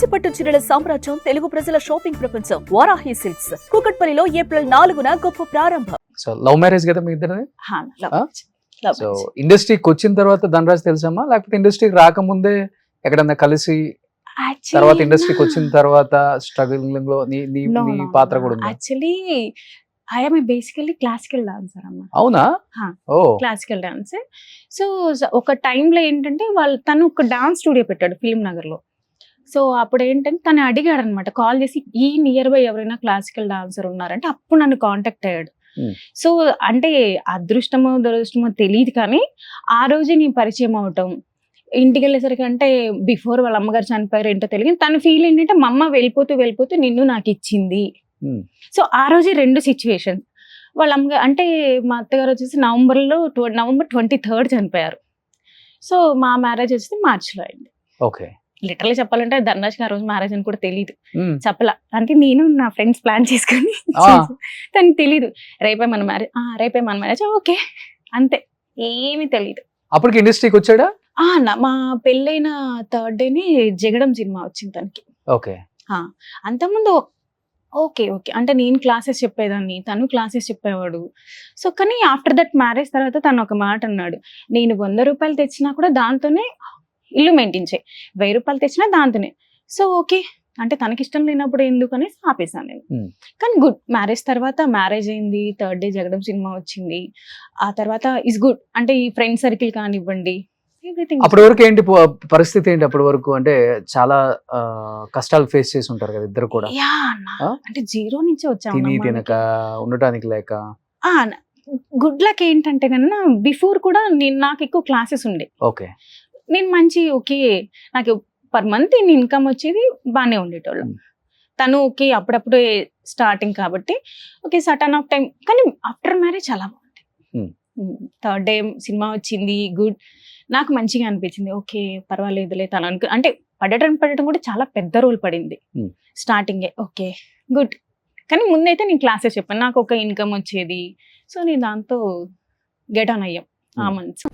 కంచిపట్టు చీరల సామ్రాజ్యం, తెలుగు ప్రజల షాపింగ్ ప్రపంచం వారాహి సిల్క్స్. కూకట్పల్లిలో ఏప్రిల్ 4న గొప్ప ప్రారంభం. సో లవ్ మ్యారేజ్ కదా మీ ఇద్దరిది? సో ఇండస్ట్రీకి వచ్చిన తర్వాత ధనరాజ్ తెలుసమ్మా, లేకపోతే ఇండస్ట్రీకి రాకముందే ఎక్కడన్నా కలిసి తర్వాత ఇండస్ట్రీకి వచ్చిన తర్వాత స్ట్రగులింగ్ లో నీ పాత్ర కూడా ఉంది? Actually I'm basically classical dancer అమ్మా. అవునా? ఓ క్లాసికల్ డాన్సర్. సో ఒక టైంలో ఏంటంటే తను ఒక డాన్స్ స్టూడియో పెట్టాడు ఫిల్మ్ నగర్ లో. సో అప్పుడు ఏంటంటే తను అడిగాడు అనమాట, కాల్ చేసి ఈ నియర్ బై ఎవరైనా క్లాసికల్ డాన్సర్ ఉన్నారంటే అప్పుడు నన్ను కాంటాక్ట్ అయ్యాడు. సో అంటే అదృష్టమో దురదృష్టమో తెలియదు కానీ ఆ రోజే నేను పరిచయం అవటం, ఇంటికి వెళ్ళేసరికి అంటే బిఫోర్ వాళ్ళ అమ్మగారు చనిపోయారు ఏంటో తెలియదు. తన ఫీల్ ఏంటంటే మా అమ్మ వెళ్ళిపోతూ వెళ్ళిపోతూ నిన్ను నాకు ఇచ్చింది. సో ఆ రోజే రెండు సిచ్యువేషన్. వాళ్ళ అమ్మగారు అంటే మా అత్తగారు వచ్చేసి నవంబర్ 23 చనిపోయారు. సో మా మ్యారేజ్ వచ్చేసి మార్చిలో అయింది. ఓకే. లిటరల్లీ చెప్పాలంటే ధనరాజ్కి ఆ రోజు మ్యారేజ్ అని కూడా తెలియదు, చెప్పలా. అంటే నేను నా ఫ్రెండ్స్ ప్లాన్ చేసుకొని తనకి తెలీదు రేపే మన మ్యారేజ్ ఓకే అంతే, ఏమీ తెలియదు. అప్పటికి ఇండస్ట్రీకి వచ్చాడా? మా పెళ్ళైన 3rd డేనే జగడం సినిమా వచ్చింది తనకి. ఓకే. అంతకుముందు ఓకే అంటే నేను క్లాసెస్ చెప్పేదాన్ని, తను క్లాసెస్ చెప్పేవాడు. సో కానీ ఆఫ్టర్ దట్ మ్యారేజ్ తర్వాత తను ఒక మాట అన్నాడు, నేను 100 రూపాయలు తెచ్చినా కూడా దాంతోనే ఇల్లు మెయింటైన్ చేయి, 1000 రూపాయలు తెచ్చినా దాంతోనే. సో ఓకే అంటే తనకిష్టం లేనప్పుడు ఎందుకు అనేసి ఆపేసాను నేను. కానీ గుడ్, మ్యారేజ్ తర్వాత మ్యారేజ్ అయింది, 3rd డే జగడం సినిమా వచ్చింది. ఆ తర్వాత ఇస్ గుడ్ అంటే ఈ ఫ్రెండ్ సర్కిల్ కానివ్వండి, అప్పటి వరకు ఏంటి పరిస్థితి ఏంటి? అప్పటి వరకు అంటే చాలా కష్టాలు ఫేస్ చేసి ఉంటారు కదా ఇద్దరు కూడా. అంటే జీరో నుంచి వచ్చాము, తిని తినక ఉండటానికి లేక. గుడ్ లక్ ఏంటంటే కన్నా బిఫోర్ కూడా నాకు ఎక్కువ క్లాసెస్ ఉండే. ఓకే. నేను మంచి ఓకే నాకు పర్ మంత్ ఇన్కమ్ వచ్చేది, బాగానే ఉండేటోళ్ళు. తను ఓకే అప్పుడప్పుడు స్టార్టింగ్ కాబట్టి ఓకే సటన్ ఆఫ్ టైం. కానీ ఆఫ్టర్ మ్యారేజ్ చాలా బాగుంది. 3rd డే సినిమా వచ్చింది, గుడ్, నాకు మంచిగా అనిపించింది. ఓకే పర్వాలేదులే తను అంటే పడటం కూడా చాలా పెద్ద రోల్ పడింది స్టార్టింగే. Okay good. కానీ ముందైతే నేను క్లాసెస్ చెప్పాను, నాకు ఒక ఇన్కమ్ వచ్చేది. సో నేను దాంతో గెట్ ఆన్ అయ్యాం ఆ మంత్స్.